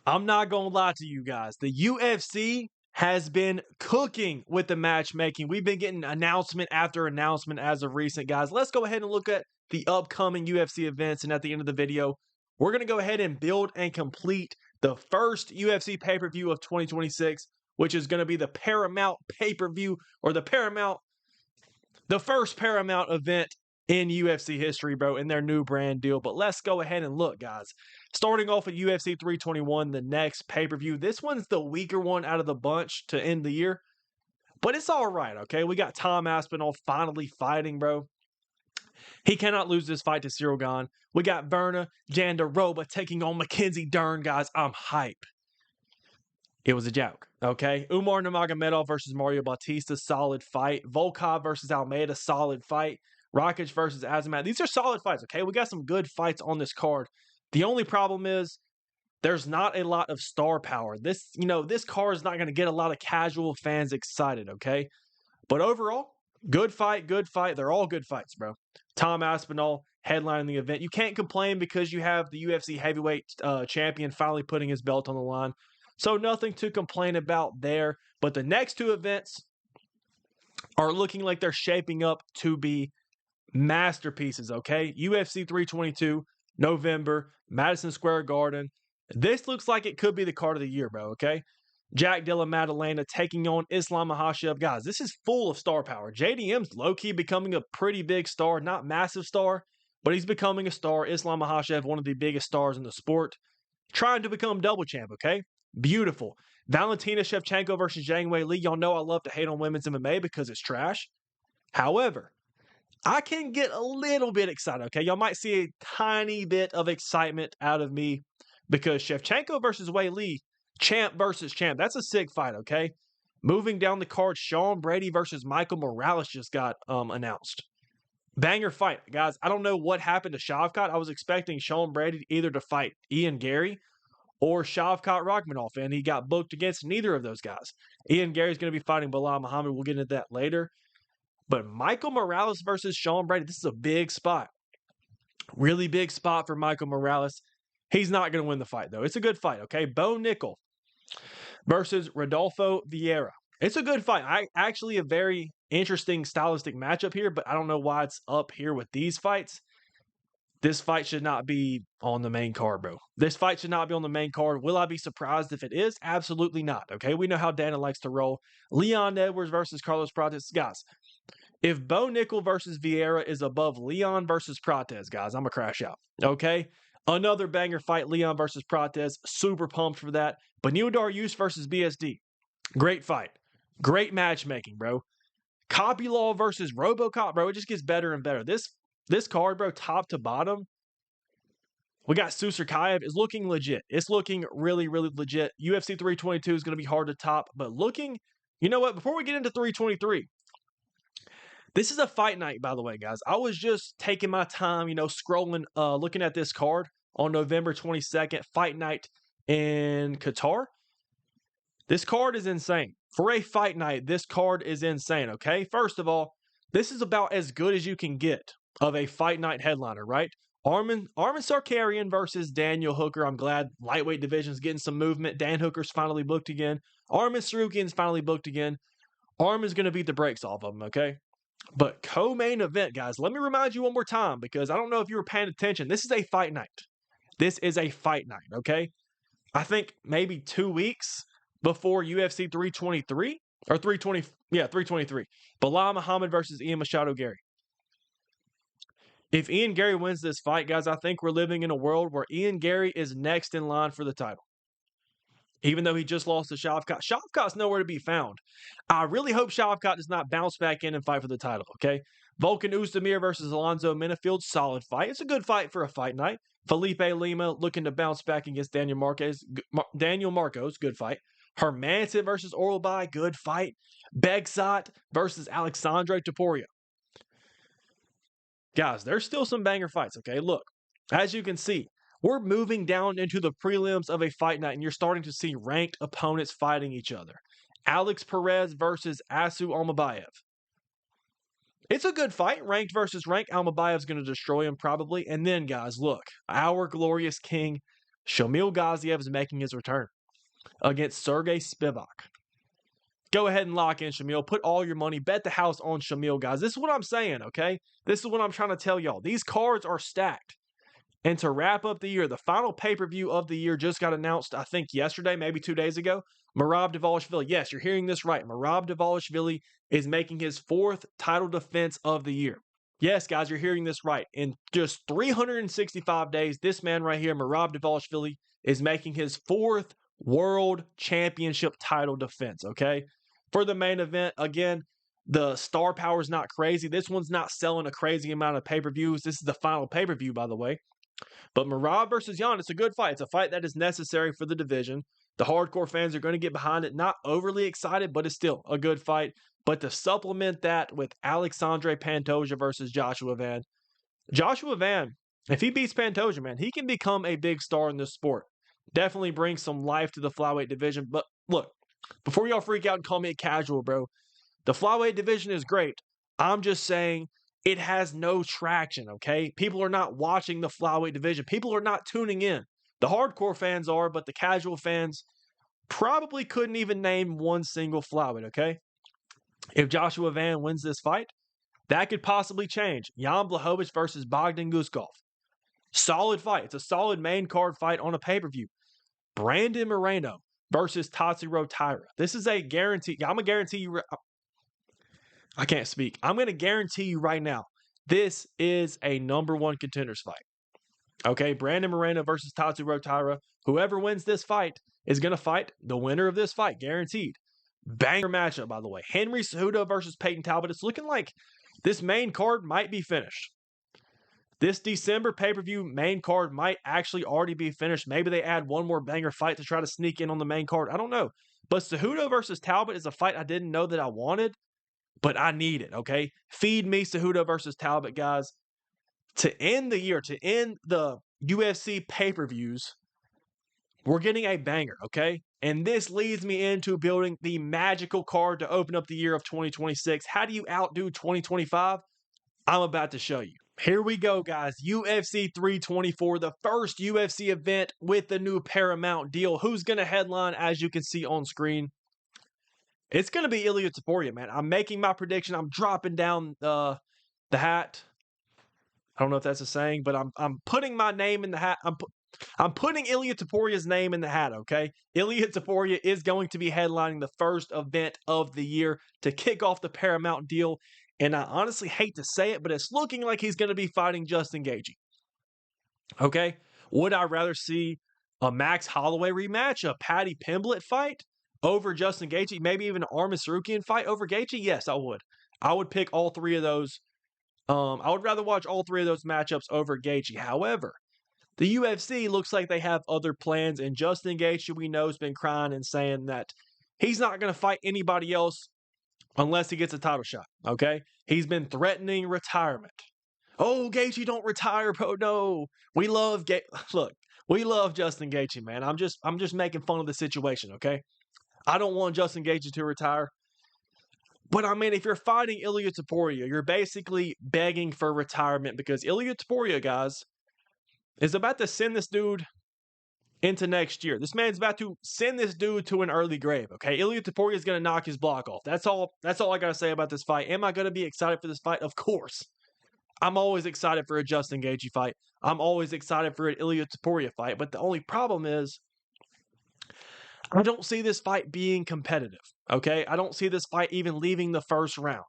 I'm not going to lie to you guys. The UFC has been cooking with the matchmaking. We've been getting announcement after announcement as of recent, guys. Let's go ahead and look at the upcoming UFC events. And at the end of the video, we're going to go ahead and build and complete the first UFC pay-per-view of 2026, which is going to be the Paramount pay-per-view, or the first Paramount event in UFC history, bro, in their new brand deal. But let's go ahead and look, guys. Starting off at UFC 321, the next pay-per-view. This one's the weaker one out of the bunch to end the year, but it's all right, okay? We got Tom Aspinall finally fighting, bro. He cannot lose this fight to Cyril Gane. We got Verna Jandiroba taking on Mackenzie Dern, guys. I'm hype. It was a joke, okay? Umar Nurmagomedov versus Mario Bautista, solid fight. Volkov versus Almeida, solid fight. Rakic versus Azamat. These are solid fights, okay? We got some good fights on this card. The only problem is there's not a lot of star power. This card is not going to get a lot of casual fans excited, okay? But overall, good fight, good fight. They're all good fights, bro. Tom Aspinall headlining the event. You can't complain because you have the UFC heavyweight champion finally putting his belt on the line. So nothing to complain about there. But the next two events are looking like they're shaping up to be masterpieces, okay? UFC 322, November, Madison Square Garden. This looks like it could be the card of the year, bro, okay? Jack Della Maddalena taking on Islam Makhachev. Guys, this is full of star power. JDM's low-key becoming a pretty big star, not massive star, but he's becoming a star. Islam Makhachev, one of the biggest stars in the sport, trying to become double champ, okay? Beautiful. Valentina Shevchenko versus Zhang Weili. Y'all know I love to hate on women's MMA because it's trash. However, I can get a little bit excited, okay? Y'all might see a tiny bit of excitement out of me because Shevchenko versus Weili, champ versus champ. That's a sick fight, okay? Moving down the card, Sean Brady versus Michael Morales just got announced. Banger fight, guys. I don't know what happened to Shavkat. I was expecting Sean Brady either to fight Ian Gary or Shavkat Rakhmonov, and he got booked against neither of those guys. Ian Gary's going to be fighting Bilal Muhammad. We'll get into that later. But Michael Morales versus Sean Brady, this is a big spot. Really big spot for Michael Morales. He's not going to win the fight, though. It's a good fight, okay? Bo Nickel versus Rodolfo Vieira. It's a good fight. Actually a very interesting stylistic matchup here, but I don't know why it's up here with these fights. This fight should not be on the main card, bro. This fight should not be on the main card. Will I be surprised if it is? Absolutely not, okay? We know how Dana likes to roll. Leon Edwards versus Carlos Prates. Guys, if Bo Nickel versus Vieira is above Leon versus Prates, guys, I'm going to crash out, okay? Another banger fight, Leon versus Prates. Super pumped for that. Beneil Dariush versus BSD. Great fight. Great matchmaking, bro. Kopylov versus RoboCop, bro. It just gets better and better. This card, bro, top to bottom, we got Susarkayev is looking legit. It's looking really, really legit. UFC 322 is going to be hard to top, but looking, you know what? Before we get into 323, this is a fight night, by the way, guys. I was just taking my time, scrolling, looking at this card on November 22nd, fight night in Qatar. This card is insane. For a fight night, this card is insane, okay? First of all, this is about as good as you can get of a fight night headliner, right? Armin Sarkarian versus Daniel Hooker. I'm glad lightweight division's getting some movement. Dan Hooker's finally booked again. Armin Sarukian's finally booked again. Armin's going to beat the brakes off of him, okay? But co-main event, guys, let me remind you one more time because I don't know if you were paying attention. This is a fight night. This is a fight night, okay? I think maybe 2 weeks before UFC 323 or 320, 323. Bilal Muhammad versus Ian Machado Gary. If Ian Gary wins this fight, guys, I think we're living in a world where Ian Gary is next in line for the title. Even though he just lost to Shavkat. Shavkat's nowhere to be found. I really hope Shavkat does not bounce back in and fight for the title, okay? Volkan Oezdemir versus Alonzo Menifield, solid fight. It's a good fight for a fight night. Felipe Lima looking to bounce back against Daniel Marcos, good fight. Hermanson versus Orlbai, good fight. Begsat versus Alexandre Topuria. Guys, there's still some banger fights, okay? Look, as you can see, we're moving down into the prelims of a fight night, and you're starting to see ranked opponents fighting each other. Alex Perez versus Asu Almabayev. It's a good fight, ranked versus ranked. Almabayev's going to destroy him probably. And then, guys, look, our glorious king, Shamil Gaziev is making his return against Sergey Spivak. Go ahead and lock in Shamil. Put all your money. Bet the house on Shamil, guys. This is what I'm saying, okay? This is what I'm trying to tell y'all. These cards are stacked. And to wrap up the year, the final pay-per-view of the year just got announced, I think, yesterday, maybe 2 days ago. Merab Dvalishvili. Yes, you're hearing this right. Merab Dvalishvili is making his 4th title defense of the year. Yes, guys, you're hearing this right. In just 365 days, this man right here, Merab Dvalishvili, is making his 4th World Championship title defense, okay? For the main event, again, the star power is not crazy. This one's not selling a crazy amount of pay-per-views. This is the final pay-per-view, by the way. But Merab versus Jan, it's a good fight. It's a fight that is necessary for the division. The hardcore fans are going to get behind it. Not overly excited, but it's still a good fight. But to supplement that with Alexandre Pantoja versus Joshua Van. Joshua Van, if he beats Pantoja, man, he can become a big star in this sport. Definitely bring some life to the flyweight division. But look, before y'all freak out and call me a casual, bro, the flyweight division is great. I'm just saying it has no traction, okay? People are not watching the flyweight division. People are not tuning in. The hardcore fans are, but the casual fans probably couldn't even name one single flyweight, okay? If Joshua Van wins this fight, that could possibly change. Jan Blachowicz versus Bogdan Guskov. Solid fight. It's a solid main card fight on a pay-per-view. Brandon Moreno versus Tatsuro Taira. This is a guarantee. I'm going to guarantee you. I can't speak. I'm going to guarantee you right now, this is a #1 contenders fight. Okay, Brandon Moreno versus Tatsuro Taira. Whoever wins this fight is going to fight the winner of this fight, guaranteed. Banger matchup, by the way. Henry Cejudo versus Peyton Talbot. It's looking like this main card might be finished. This December pay-per-view main card might actually already be finished. Maybe they add one more banger fight to try to sneak in on the main card. I don't know. But Cejudo versus Talbot is a fight I didn't know that I wanted, but I need it, okay? Feed me Cejudo versus Talbot, guys. To end the year, to end the UFC pay-per-views, we're getting a banger, okay? And this leads me into building the magical card to open up the year of 2026. How do you outdo 2025? I'm about to show you. Here we go, guys. UFC 324, the first UFC event with the new Paramount deal. Who's going to headline, as you can see on screen? It's going to be Ilia Topuria, man. I'm making my prediction. I'm dropping down the hat. I don't know if that's a saying, but I'm putting my name in the hat. I'm putting Ilia Topuria's name in the hat, okay? Ilia Topuria is going to be headlining the first event of the year to kick off the Paramount deal. And I honestly hate to say it, but it's looking like he's going to be fighting Justin Gaethje. Okay? Would I rather see a Max Holloway rematch, a Paddy Pimblett fight over Justin Gaethje, maybe even an Arman Tsarukyan fight over Gaethje? Yes, I would. I would pick all 3 of those. I would rather watch all 3 of those matchups over Gaethje. However, the UFC looks like they have other plans, and Justin Gaethje, we know, has been crying and saying that he's not going to fight anybody else unless he gets a title shot, okay? He's been threatening retirement. Oh, Gaethje, don't retire, bro. No. We love Look, we love Justin Gaethje, man. I'm just making fun of the situation, okay? I don't want Justin Gaethje to retire. But I mean, if you're fighting Ilia Topuria, you're basically begging for retirement because Ilia Topuria, guys, is about to send this dude into next year. This man's about to send this dude to an early grave, okay? Ilia Topuria is going to knock his block off. That's all I got to say about this fight. Am I going to be excited for this fight? Of course. I'm always excited for a Justin Gaethje fight. I'm always excited for an Ilia Topuria fight. But the only problem is I don't see this fight being competitive, okay? I don't see this fight even leaving the first round.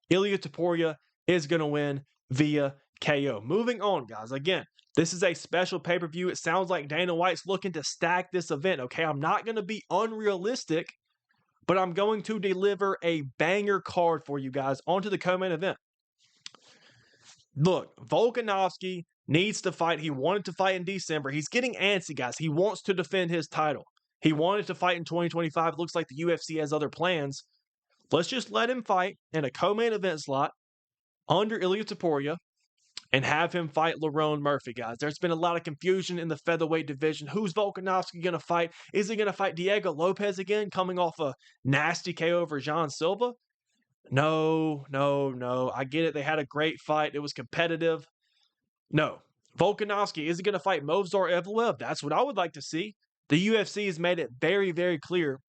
Ilia Topuria is going to win via KO. Moving on, guys. Again, this is a special pay-per-view. It sounds like Dana White's looking to stack this event, okay? I'm not going to be unrealistic, but I'm going to deliver a banger card for you guys onto the co-main event. Look, Volkanovski needs to fight. He wanted to fight in December. He's getting antsy, guys. He wants to defend his title. He wanted to fight in 2025. Looks like the UFC has other plans. Let's just let him fight in a co-main event slot under Ilia Topuria and have him fight Lerone Murphy, guys. There's been a lot of confusion in the featherweight division. Who's Volkanovski going to fight? Is he going to fight Diego Lopez again, coming off a nasty KO over Jean Silva? No. I get it. They had a great fight. It was competitive. No. Volkanovski, is he going to fight Movsar Evloev? That's what I would like to see. The UFC has made it very, very clear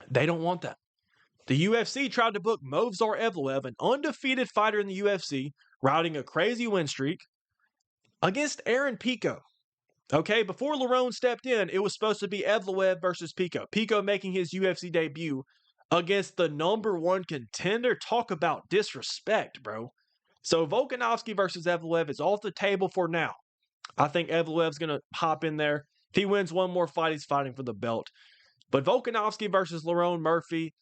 they don't want that. The UFC tried to book Movsar Evloev, an undefeated fighter in the UFC, riding a crazy win streak, against Aaron Pico. Okay, before Lerone stepped in, it was supposed to be Evloev versus Pico. Pico making his UFC debut against the #1 contender. Talk about disrespect, bro. So Volkanovski versus Evloev is off the table for now. I think Evloev's going to hop in there. If he wins one more fight, he's fighting for the belt. But Volkanovski versus Lerone Murphy,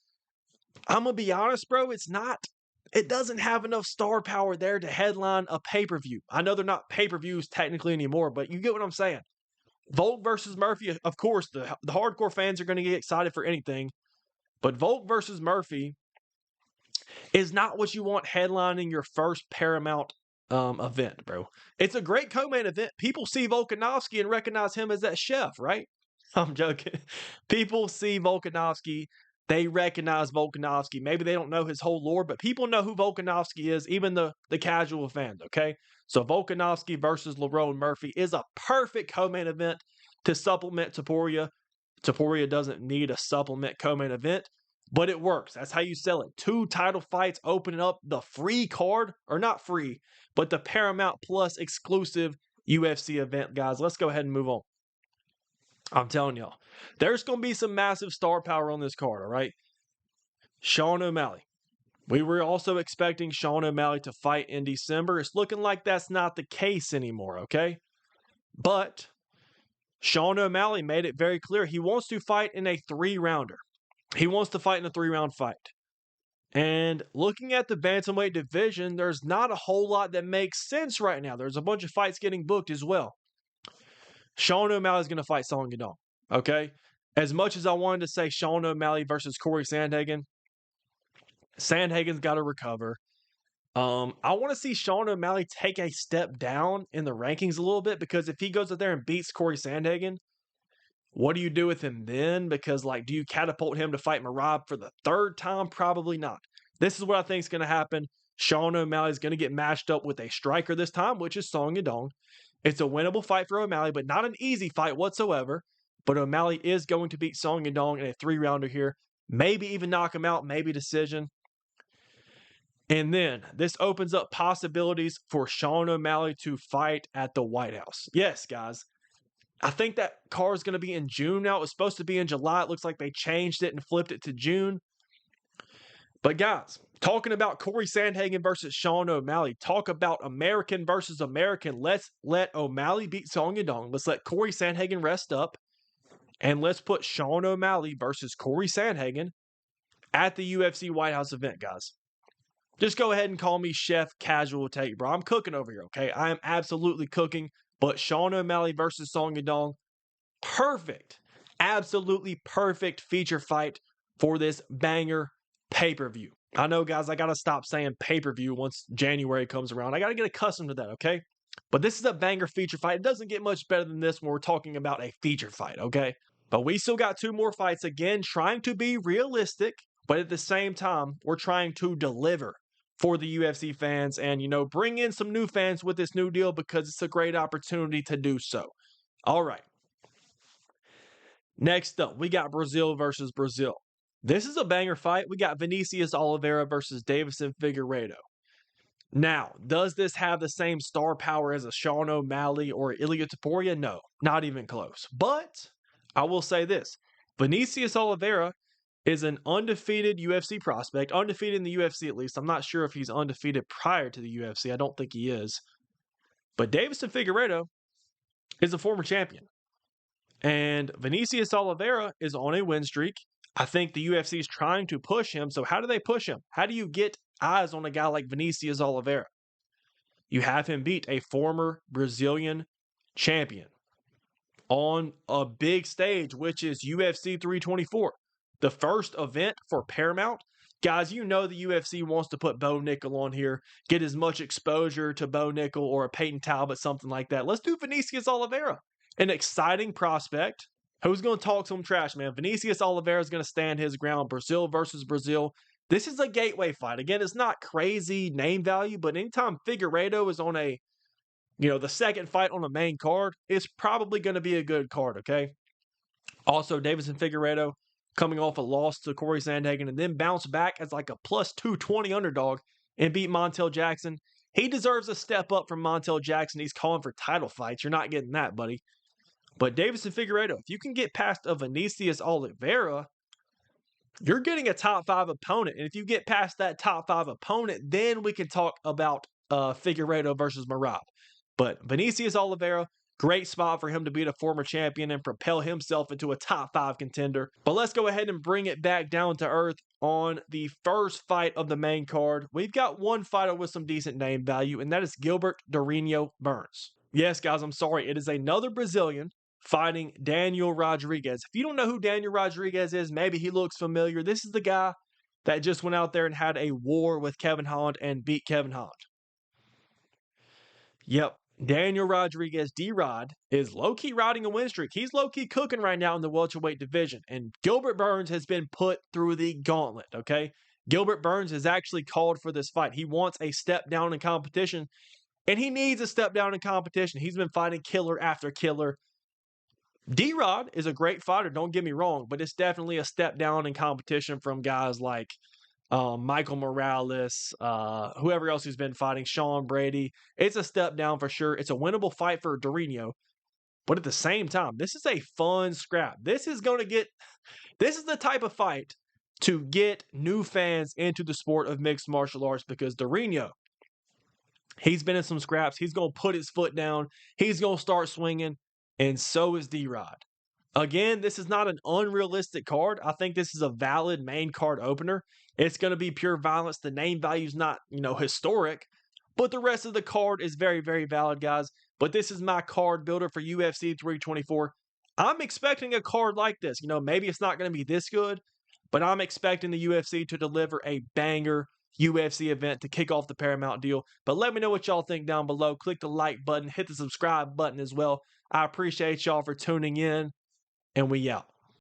I'm going to be honest, bro, it doesn't have enough star power there to headline a pay-per-view. I know they're not pay-per-views technically anymore, but you get what I'm saying. Volk versus Murphy, of course, the hardcore fans are going to get excited for anything. But Volk versus Murphy is not what you want headlining your first Paramount event, bro. It's a great co-main event. People see Volkanovski and recognize him as that chef, right? I'm joking. People see Volkanovski, they recognize Volkanovski. Maybe they don't know his whole lore, but people know who Volkanovski is, even the casual fans, okay? So Volkanovski versus Lerone Murphy is a perfect co-main event to supplement Topuria. Topuria doesn't need a supplement co-main event, but it works. That's how you sell it. 2 title fights opening up the free card, or not free, but the Paramount Plus exclusive UFC event, guys. Let's go ahead and move on. I'm telling y'all, there's going to be some massive star power on this card, all right? Sean O'Malley. We were also expecting Sean O'Malley to fight in December. It's looking like that's not the case anymore, okay? But Sean O'Malley made it very clear he wants to fight in a 3-rounder. He wants to fight in a 3-round fight. And looking at the bantamweight division, there's not a whole lot that makes sense right now. There's a bunch of fights getting booked as well. Sean O'Malley is going to fight Song Yadong, okay? As much as I wanted to say Sean O'Malley versus Corey Sandhagen, Sandhagen's got to recover. I want to see Sean O'Malley take a step down in the rankings a little bit, because if he goes out there and beats Corey Sandhagen, what do you do with him then? Because, do you catapult him to fight Merab for the 3rd time? Probably not. This is what I think is going to happen. Sean O'Malley is going to get matched up with a striker this time, which is Song Yadong. It's a winnable fight for O'Malley, but not an easy fight whatsoever. But O'Malley is going to beat Song Yadong in a 3-rounder here. Maybe even knock him out, maybe decision. And then this opens up possibilities for Sean O'Malley to fight at the White House. Yes, guys. I think that card is going to be in June now. It was supposed to be in July. It looks like they changed it and flipped it to June. But guys, talking about Corey Sandhagen versus Sean O'Malley, talk about American versus American. Let's let O'Malley beat Song Yadong. Let's let Corey Sandhagen rest up. And let's put Sean O'Malley versus Corey Sandhagen at the UFC White House event, guys. Just go ahead and call me Chef Casual Take, bro. I'm cooking over here, okay? I am absolutely cooking. But Sean O'Malley versus Song Yadong, perfect, absolutely perfect feature fight for this banger pay-per-view. I know, guys, I got to stop saying pay-per-view once January comes around. I got to get accustomed to that, okay? But this is a banger feature fight. It doesn't get much better than this when we're talking about a feature fight, okay? But we still got 2 more fights, again, trying to be realistic, but at the same time, we're trying to deliver for the UFC fans and, bring in some new fans with this new deal, because it's a great opportunity to do so. All right. Next up, we got Brazil versus Brazil. This is a banger fight. We got Vinicius Oliveira versus Davison Figueiredo. Now, does this have the same star power as a Sean O'Malley or Ilia Topuria? No, not even close. But I will say this. Vinicius Oliveira is an undefeated UFC prospect, undefeated in the UFC at least. I'm not sure if he's undefeated prior to the UFC. I don't think he is. But Davison Figueiredo is a former champion. And Vinicius Oliveira is on a win streak. I think the UFC is trying to push him. So how do they push him? How do you get eyes on a guy like Vinicius Oliveira? You have him beat a former Brazilian champion on a big stage, which is UFC 324. The first event for Paramount. Guys, the UFC wants to put Bo Nickel on here, get as much exposure to Bo Nickel or a Peyton Talbot, something like that. Let's do Vinicius Oliveira. An exciting prospect. Who's going to talk some trash, man? Vinicius Oliveira is going to stand his ground. Brazil versus Brazil. This is a gateway fight. Again, it's not crazy name value, but anytime Figueiredo is on a the second fight on the main card is probably going to be a good card, okay? Also, Davison Figueiredo coming off a loss to Corey Sandhagen and then bounce back as like a plus 220 underdog and beat Montel Jackson. He deserves a step up from Montel Jackson. He's calling for title fights. You're not getting that, buddy. But Davison Figueiredo, if you can get past a Vinicius Oliveira, you're getting a top 5 opponent. And if you get past that top 5 opponent, then we can talk about Figueiredo versus Merab. But Vinicius Oliveira, great spot for him to beat a former champion and propel himself into a top 5 contender. But let's go ahead and bring it back down to earth on the first fight of the main card. We've got one fighter with some decent name value, and that is Gilbert Durinho Burns. Yes, guys, I'm sorry. It is another Brazilian fighting Daniel Rodriguez. If you don't know who Daniel Rodriguez is, maybe he looks familiar. This is the guy that just went out there and had a war with Kevin Holland and beat Kevin Holland. Yep. Daniel Rodriguez, D-Rod, is low-key riding a win streak. He's low-key cooking right now in the welterweight division. And Gilbert Burns has been put through the gauntlet, okay? Gilbert Burns has actually called for this fight. He wants a step down in competition, and he needs a step down in competition. He's been fighting killer after killer. D-Rod is a great fighter, don't get me wrong, but it's definitely a step down in competition from guys like Michael Morales, whoever else who's been fighting, Sean Brady. It's a step down for sure. It's a winnable fight for Durinho. But at the same time, this is a fun scrap. This is the type of fight to get new fans into the sport of mixed martial arts because Durinho, he's been in some scraps. He's going to put his foot down. He's going to start swinging. And so is D-Rod. Again, this is not an unrealistic card. I think this is a valid main card opener. It's going to be pure violence. The name value is not, historic, but the rest of the card is very, very valid, guys. But this is my card builder for UFC 324. I'm expecting a card like this. Maybe it's not going to be this good, but I'm expecting the UFC to deliver a banger UFC event to kick off the Paramount deal. But let me know what y'all think down below. Click the like button, hit the subscribe button as well. I appreciate y'all for tuning in. And we out.